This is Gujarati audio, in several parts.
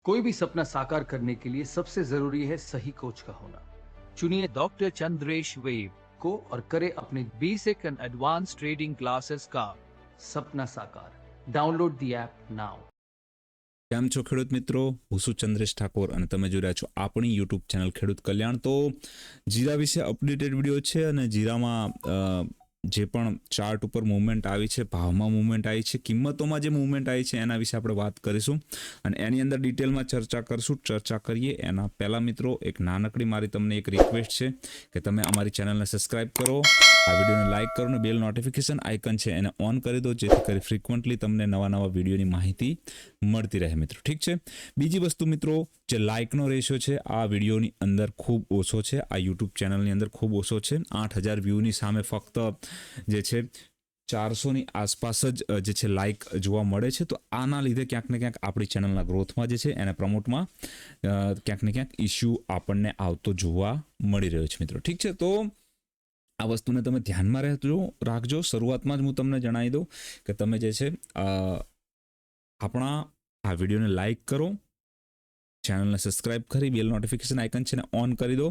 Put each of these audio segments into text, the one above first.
कोई भी सपना साकार करने के लिए सबसे जरूरी है सही कोच का होना। चुनिए Dr. Chandresh Wave, को और करे अपने Basic and Advanced Trading Classes का सपना साकार। Download the app now. કેમ છો ખેડૂત મિત્રો? હું છું ચંદ્રેશ ઠાકોર અને તમે જોઈ રહ્યા છો આપણી યુટ્યુબ ચેનલ ખેડૂત કલ્યાણ। તો જીરા વિશે અપડેટેડ વિડીયો છે અને જીરામાં જે પણ ચાર્ટ ઉપર મૂવમેન્ટ આવી છે, ભાવમાં મૂવમેન્ટ આવી છે, કિંમતોમાં જે મૂવમેન્ટ આવી છે એના વિશે આપણે વાત કરીશું અને એની અંદર ડિટેલમાં ચર્ચા કરીશું। ચર્ચા કરીએ એના પહેલાં મિત્રો એક નાનકડી મારી તમને એક રિક્વેસ્ટ છે કે તમે અમારી ચેનલને સબસ્ક્રાઈબ કરો, આ વિડીયોને લાઇક કરો અને બેલ નોટિફિકેશન આઇકન છે એને ઓન કરી દો, જેથી કરી ફ્રિકવન્ટલી તમને નવા વિડીયોની માહિતી મળતી રહે મિત્રો, ઠીક છે। બીજી વસ્તુ મિત્રો, જે લાઇકનો રેશિયો છે આ વિડીયોની અંદર ખૂબ ઓછો છે, આ યુટ્યુબ ચેનલની અંદર ખૂબ ઓછો છે। 8,000 વ્યૂની સામે ફક્ત જે છે 400ની આસપાસ જ જે છે લાઇક જોવા મળે છે। તો આના લીધે ક્યાંક ને ક્યાંક આપણી ચેનલના ગ્રોથમાં જે છે એને પ્રમોટમાં ક્યાંક ને ક્યાંક ઇસ્યુ આપણને આવતો જોવા મળી રહ્યો છે મિત્રો, ઠીક છે। તો આ વસ્તુને તમે ધ્યાનમાં રાખજો। શરૂઆતમાં જ હું તમને જણાવી દઉં કે તમે જે છે આપણા આ વિડીયોને લાઇક કરો, ચેનલને સબસ્ક્રાઇબ કરી બેલ નોટિફિકેશન આઇકન છે ને ઓન કરી દો,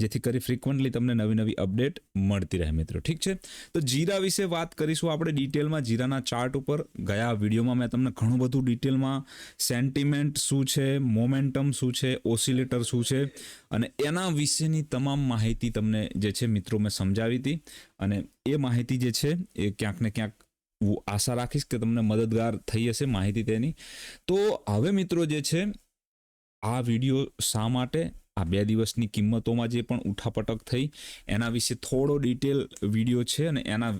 જેથી કરી ફ્રિકવન્ટલી તમને નવી અપડેટ મળતી રહે મિત્રો, ઠીક છે। તો જીરા વિશે વાત કરીશું આપણે ડિટેલમાં। જીરાના ચાર્ટ ઉપર ગયા વિડીયોમાં મેં તમને ઘણું બધું ડિટેલમાં સેન્ટિમેન્ટ શું છે, મોમેન્ટમ શું છે, ઓસિલેટર શું છે અને એના વિશેની તમામ માહિતી તમને જે છે મિત્રો મેં સમજાવી હતી અને એ માહિતી જે છે એ ક્યાંક ને ક્યાંક હું આશા રાખીશ કે તમને મદદગાર થઈ હશે માહિતી તેની। તો હવે મિત્રો જે છે આ વિડીયો શા માટે, આ 2 દિવસની કિંમતોમાં જે પણ ઉઠાપટક થઈ એના વિશે થોડો ડિટેલ વિડીયો છે અને એના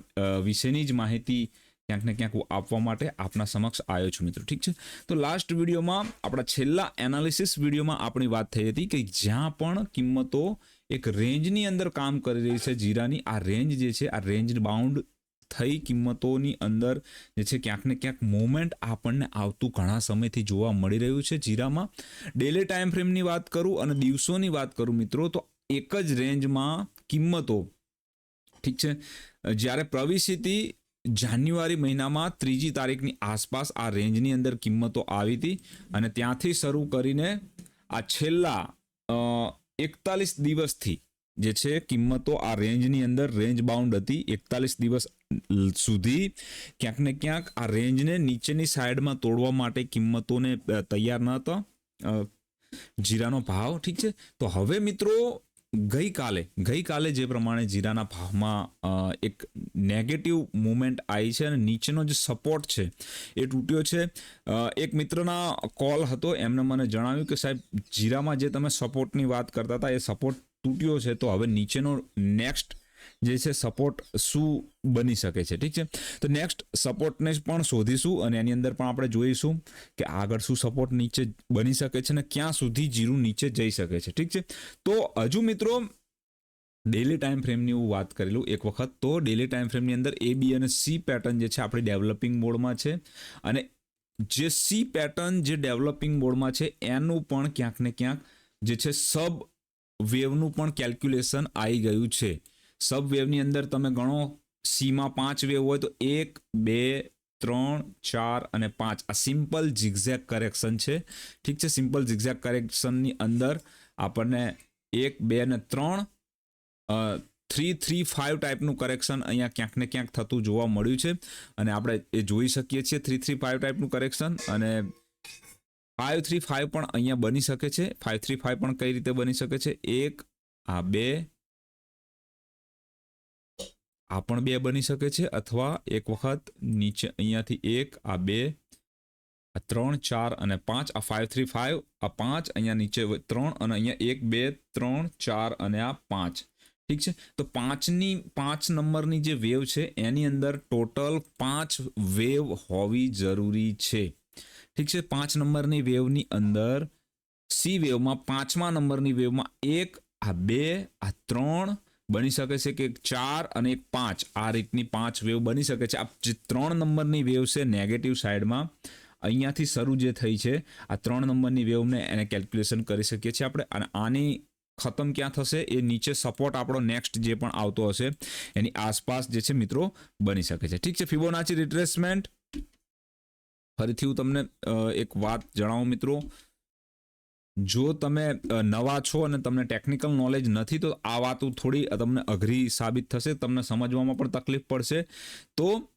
વિશેની જ માહિતી ક્યાંક ને ક્યાંક હું આપવા માટે આપના સમક્ષ આવ્યો છું મિત્રો, ઠીક છે। તો લાસ્ટ વિડીયોમાં આપણા છેલ્લા એનાલિસિસ વિડીયોમાં આપણી વાત થઈ હતી કે જ્યાં પણ કિંમતો એક રેન્જની અંદર કામ કરી રહી છે જીરાની, આ રેન્જ જે છે આ રેન્જ બાઉન્ડ થઈ કિંમતોની અંદર જે છે ક્યાંક ને ક્યાંક મોમેન્ટ આપણને આવતું ઘણા સમયથી જોવા મળી રહ્યું છે જીરામાં। ડેલી ટાઈમ ફ્રેમની વાત કરું અને દિવસોની વાત કરું મિત્રો, તો એક જ રેન્જમાં કિંમતો, ઠીક છે, જ્યારે પ્રવેશી હતી જાન્યુઆરી મહિનામાં 3જી તારીખની આસપાસ આ રેન્જની અંદર કિંમતો આવી હતી અને ત્યાંથી શરૂ કરીને આ છેલ્લા 41 દિવસથી જે છે કિંમતો આ રેન્જની અંદર રેન્જ બાઉન્ડ હતી। 41 દિવસ સુધી ક્યાંક ને ક્યાંક આ રેન્જને નીચેની સાઈડમાં તોડવા માટે કિંમતોને તૈયાર ન હતા જીરાનો ભાવ, ઠીક છે। તો હવે મિત્રો ગઈકાલે જે પ્રમાણે જીરાના ભાવમાં એક નેગેટિવ મૂવમેન્ટ આવી છે અને નીચેનો જે સપોર્ટ છે એ તૂટ્યો છે। એક મિત્રના કોલ હતો, એમને મને જણાવ્યું કે સાહેબ જીરામાં જે તમે સપોર્ટની વાત કરતા હતા એ સપોર્ટ તૂટ્યો છે, તો હવે નીચેનો નેક્સ્ટ જે છે સપોર્ટ શું બની શકે છે, ઠીક છે। તો નેક્સ્ટ સપોર્ટને પણ શોધીશું અને એની અંદર પણ આપણે જોઈશું કે આગળ શું સપોર્ટ નીચે બની શકે છે અને ક્યાં સુધી જીરું નીચે જઈ શકે છે, ઠીક છે। તો હજુ મિત્રો ડેલી ટાઈમ ફ્રેમની હું વાત કરી લઉં એક વખત, તો ડેલી ટાઈમ ફ્રેમની અંદર એ બી અને સી પેટર્ન જે છે આપણી ડેવલપિંગ મોડમાં છે અને જે સી પેટર્ન જે ડેવલપિંગ મોડમાં છે એનું પણ ક્યાંક ને ક્યાંક જે છે સબ વેવનું પણ કેલ્ક્યુલેશન આવી ગયું છે। સબ વેવની અંદર તમે ગણો, સીમાં 5 વેવ હોય તો 1, 2, 3, 4 અને 5 આ સિમ્પલ ઝિગઝેગ કરેક્શન છે, ઠીક છે। સિમ્પલ ઝિગઝેગ કરેક્શનની અંદર આપણને 1, 2 અને 3 3, 5 ટાઈપનું કરેક્શન અહીંયા ક્યાંક ને ક્યાંક થતું જોવા મળ્યું છે અને આપણે એ જોઈ શકીએ છીએ 3, 5 ટાઈપનું કરેક્શન અને 5, 3, 5 પણ અહીંયા બની શકે છે। 5, 3, 5 પણ કઈ રીતે બની શકે છે? 1, આ 2, આ પણ 2 બની શકે છે અથવા એક વખત નીચે અહીંયાથી 1, આ 2, આ 3, 4 અને 5, આ 5, 3, 5, આ 5 અહીંયા નીચે 3 અને અહીંયા 1, 2, 3, 4 અને આ 5, ઠીક છે। તો 5 નંબરની જે વેવ છે એની અંદર ટોટલ 5 વેવ હોવી જરૂરી છે, ઠીક છે। 5 નંબરની વેવની અંદર સી વેવમાં 5મા નંબરની વેવમાં 1, આ 2, આ 3 બની શકે છે કે 4 અને 5, આ રીતની 5 વેવ બની શકે છે। આ જે 3 નંબરની વેવ છે નેગેટિવ સાઈડમાં અહીંયાથી શરૂ જે થઈ છે આ 3 નંબરની વેવને એને કેલ્ક્યુલેશન કરી શકીએ છીએ આપણે અને આની ખતમ ક્યાં થશે એ નીચે સપોર્ટ આપણો નેક્સ્ટ જે પણ આવતો હશે એની આસપાસ જે છે મિત્રો બની શકે છે, ઠીક છે। ફિબોનાચી રિટ્રેસમેન્ટ ફરીથી હું તમને એક વાત જણાવું મિત્રો, જો તમે નવા છો અને તમને ટેકનિકલ નોલેજ નથી તો આ વાતો થોડી તમને અઘરી સાબિત થશે, તમને સમજવામાં પણ તકલીફ પડશે. તો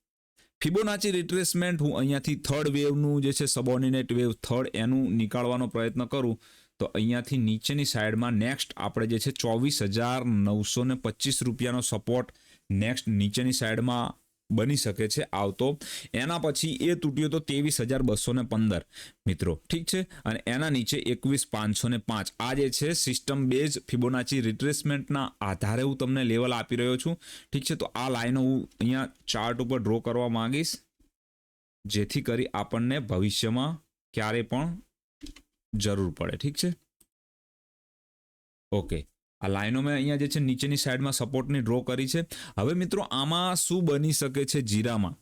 ફિબોનાચી રિટ્રેસમેન્ટ હું અહીંયાથી થર્ડ વેવનું જે છે સબઓર્ડિનેટ વેવ થર્ડ એનું નીકાળવાનો પ્રયત્ન કરું તો અહીંયાથી નીચેની સાઈડમાં નેક્સ્ટ આપણે જે છે 24,925 રૂપિયાનો સપોર્ટ નેક્સ્ટ નીચેની સાઈડમાં બની શકે છે આવતો. એના પછી એ તૂટ્યો તો 23,215 મિત્રો, ઠીક છે. અને એના નીચે 21,505. આ જે છે સિસ્ટમ બેઝ ફિબોનાચી રિટ્રેસમેન્ટના આધારે હું તમને લેવલ આપી રહ્યો છું, ઠીક છે. તો આ લાઈનો હું અહીંયા ચાર્ટ ઉપર ડ્રો કરવા માંગીશ જેથી કરી આપણને ભવિષ્યમાં ક્યારે પણ જરૂર પડે, ઠીક છે. ઓકે, આ લાઈનો મેં અહીંયા જે છે નીચેની સાઈડમાં સપોર્ટની ડ્રો કરી છે. હવે મિત્રો આમાં શું બની શકે છે જીરામાં,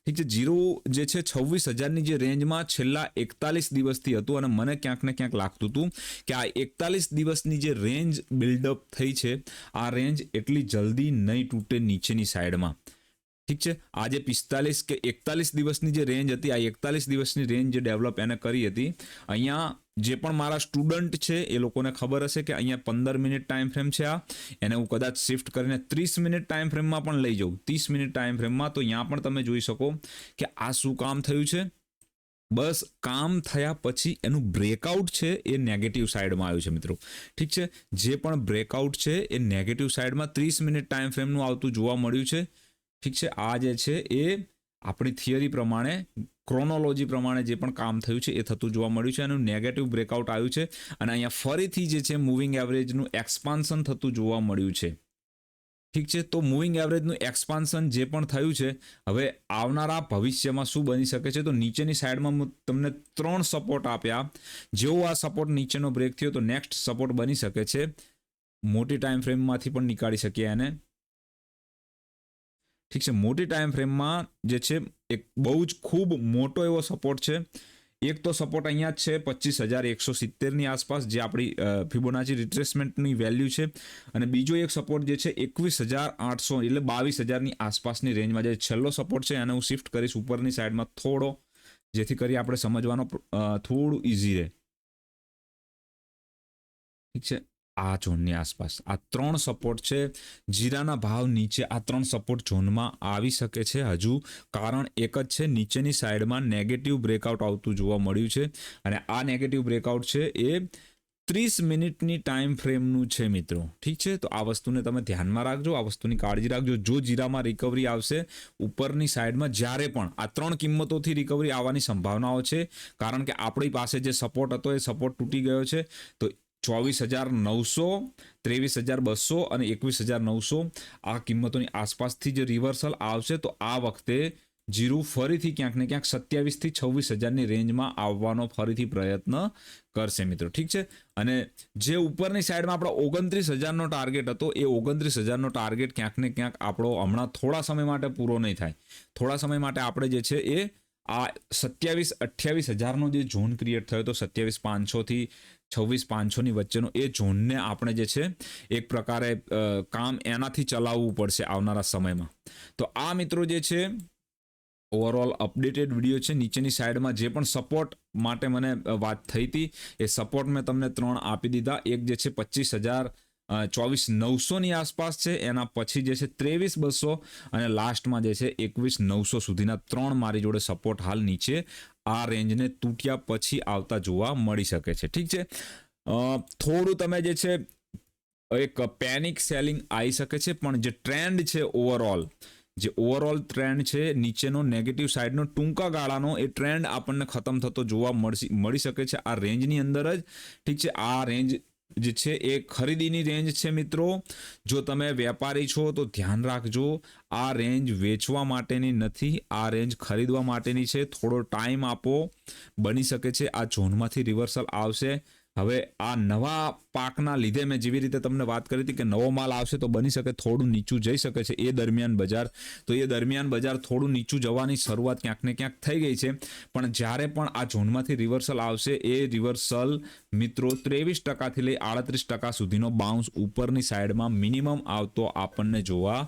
ઠીક છે. જીરો જે છે 26,000ની જે રેન્જમાં છેલ્લા 41 દિવસથી હતું અને મને ક્યાંક ને ક્યાંક લાગતું હતું કે આ 41 દિવસની જે રેન્જ બિલ્ડઅપ થઈ છે આ રેન્જ એટલી જલ્દી નહીં તૂટે નીચેની સાઈડમાં, ઠીક છે. આ જે 45 કે 41 દિવસની જે રેન્જ હતી આ 41 દિવસની રેન્જ જે ડેવલપ એને કરી હતી. અહીંયા જે પણ મારા સ્ટુડન્ટ છે એ લોકોને ખબર હશે કે અહીંયા 15 મિનિટ ટાઈમ ફ્રેમ છે, આ એને હું કદાચ શિફ્ટ કરીને 30 મિનિટ ટાઈમ ફ્રેમમાં પણ લઈ જાઉં, 30 મિનિટ ટાઈમ ફ્રેમમાં, તો અહીંયા પણ તમે જોઈ શકો કે આ શું કામ થયું છે. બસ કામ થયા પછી એનું બ્રેકઆઉટ છે એ નેગેટિવ સાઈડમાં આવ્યું છે મિત્રો, ઠીક છે. જે પણ બ્રેકઆઉટ છે એ નેગેટિવ સાઈડમાં 30 મિનિટ ટાઈમ ફ્રેમનું આવતું જોવા મળ્યું છે, ઠીક છે. આ જે છે એ આપણી થિયરી પ્રમાણે ક્રોનોલોજી પ્રમાણે જે પણ કામ થયું છે એ થતું જોવા મળ્યું છે. એનું નેગેટિવ બ્રેકઆઉટ આવ્યું છે અને અહીંયા ફરીથી જે છે મૂવિંગ એવરેજનું એક્સપાન્શન થતું જોવા મળ્યું છે, ઠીક છે. તો મૂવિંગ એવરેજનું એક્સપાન્શન જે પણ થયું છે, હવે આવનારા ભવિષ્યમાં શું બની શકે છે તો નીચેની સાઈડમાં તમને 3 સપોર્ટ આપ્યા. જેવો આ સપોર્ટ નીચેનો બ્રેક થયો તો નેક્સ્ટ સપોર્ટ બની શકે છે, મોટી ટાઈમ ફ્રેમમાંથી પણ નીકાળી શકીએ એને, ઠીક છે. મોટી ટાઈમ ફ્રેમમાં જે છે એક બહુ જ ખૂબ મોટો એવો સપોર્ટ છે. એક તો સપોર્ટ અહીંયા જ છે 25,170ની આસપાસ જે આપણી ફિબોનાચી રિટ્રેસમેન્ટની વેલ્યુ છે, અને બીજો એક સપોર્ટ જે છે 21,800 એટલે 22,000ની આસપાસની રેન્જમાં જે છેલ્લો સપોર્ટ છે એને હું શિફ્ટ કરીશ ઉપરની સાઈડમાં થોડો, જેથી કરી આપણે સમજવાનો થોડું ઇઝી રહે, ઠીક છે. આ ઝોનની આસપાસ આ 3 સપોર્ટ છે. જીરાના ભાવ નીચે આ 3 સપોર્ટ ઝોનમાં આવી શકે છે હજુ, કારણ એક જ છે નીચેની સાઈડમાં નેગેટિવ બ્રેકઆઉટ આવતું જોવા મળ્યું છે અને આ નેગેટિવ બ્રેકઆઉટ છે એ 30 મિનિટની ટાઈમ ફ્રેમનું છે મિત્રો, ઠીક છે. તો આ વસ્તુને તમે ધ્યાનમાં રાખજો, આ વસ્તુની કાળજી રાખજો. જો જીરામાં રિકવરી આવશે ઉપરની સાઈડમાં, જ્યારે પણ આ 3 કિંમતોથી રિકવરી આવવાની સંભાવનાઓ છે, કારણ કે આપણી પાસે જે સપોર્ટ હતો એ સપોર્ટ તૂટી ગયો છે. તો 24,900, 23,200 અને 21,900 આ કિંમતોની આસપાસથી જે રિવર્સલ આવશે તો આ વખતે જીરું ફરીથી ક્યાંક ને ક્યાંક 27,000 થી 26,000ની રેન્જમાં આવવાનો ફરીથી પ્રયત્ન કરશે મિત્રો, ઠીક છે. અને જે ઉપરની સાઈડમાં આપણો 29,000નો ટાર્ગેટ હતો એ 29,000નો ટાર્ગેટ ક્યાંક ને ક્યાંક આપણો હમણાં થોડા સમય માટે પૂરો નહીં થાય. થોડા સમય માટે આપણે જે છે એ આ 27,000-28,000નો જે ઝોન ક્રિએટ થયો તો 27,500 થી 26,500ની વચ્ચેનો એ ઝોનને આપણે જે છે એક પ્રકારે કામ એનાથી ચલાવવું પડશે આવનારા સમયમાં. તો આ મિત્રો જે છે ઓવરઓલ અપડેટેડ વિડીયો છે. નીચેની સાઈડમાં જે પણ સપોર્ટ માટે મને વાત થઈ હતી એ સપોર્ટ મેં તમને 3 આપી દીધા. એક જે છે 25,000-24,900ની આસપાસ છે, એના પછી જે છે 23,200 અને લાસ્ટમાં જે છે 21,900 સુધીના 3 મારી જોડે સપોર્ટ હાલ નીચે આ રેન્જને તૂટ્યા પછી આવતા જોવા મળી શકે છે, ઠીક છે. થોડું તમે જે છે એક પેનિક સેલિંગ આવી શકે છે, પણ જે ટ્રેન્ડ છે ઓવરઓલ ટ્રેન્ડ છે નીચેનો નેગેટિવ સાઈડનો ટૂંકા ગાળાનો એ ટ્રેન્ડ આપણને ખતમ થતો જોવા મળી શકે છે આ રેન્જની અંદર જ, ઠીક છે. આ રેન્જ જે છે એ ખરીદીની રેન્જ છે મિત્રો. જો તમે વેપારી છો તો ધ્યાન રાખજો, આ રેન્જ વેચવા માટેની નથી, આ રેન્જ ખરીદવા માટેની છે. થોડો ટાઈમ આપો, બની શકે છે આ ઝોનમાંથી રિવર્સલ આવશે. હવે આ નવા પાકના લીધે મેં જેવી રીતે તમને વાત કરી હતી કે નવો માલ આવશે તો બની શકે થોડું નીચું જઈ શકે છે એ દરમિયાન બજાર થોડું નીચું જવાની શરૂઆત ક્યાંક ને ક્યાંક થઈ ગઈ છે. પણ જ્યારે પણ આ ઝોનમાંથી રિવર્સલ આવશે એ રિવર્સલ મિત્રો 23% થી લઈ 38% સુધીનો બાઉન્સ ઉપરની સાઈડમાં મિનિમમ આવતો આપણને જોવા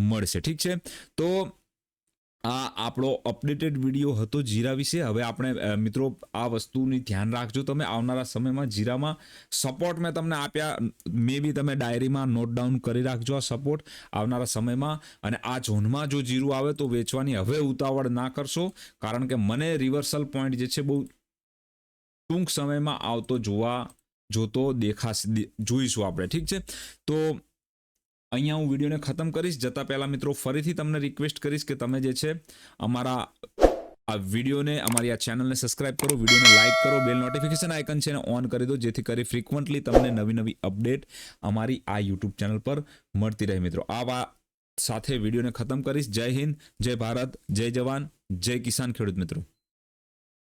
મળશે, ઠીક છે. તો આ આપણો અપડેટેડ વિડીયો હતો જીરા વિશે. હવે આપણે મિત્રો આ વસ્તુની ધ્યાન રાખજો તમે. આવનારા સમયમાં જીરામાં સપોર્ટ મેં તમને આપ્યા, મે બી તમે ડાયરીમાં નોટ ડાઉન કરી રાખજો આ સપોર્ટ આવનારા સમયમાં. અને આ ઝોનમાં જો જીરું આવે તો વેચવાની હવે ઉતાવળ ના કરશો, કારણ કે મને રિવર્સલ પોઈન્ટ જે છે બહુ ટૂંક સમયમાં આવતો જોતો જોઈશું આપણે. ઠીક છે, તો અહીંયા હું વિડીયોને ખતમ કરીશ. જતા પહેલા મિત્રો ફરીથી તમને રિક્વેસ્ટ કરીશ કે તમે જે છે અમારા આ વિડીયોને, અમારી આ ચેનલને સબસ્ક્રાઇબ કરો, વિડીયોને લાઇક કરો, બેલ નોટિફિકેશન આઇકન છે એને ઓન કરી દો, જેથી કરી ફ્રિકવન્ટલી તમને નવી અપડેટ અમારી આ યુટ્યુબ ચેનલ પર મળતી રહે. મિત્રો આ સાથે વિડીયોને ખતમ કરીશ. જય હિન્દ, જય ભારત, જય જવાન, જય કિસાન ખેડૂત મિત્રો.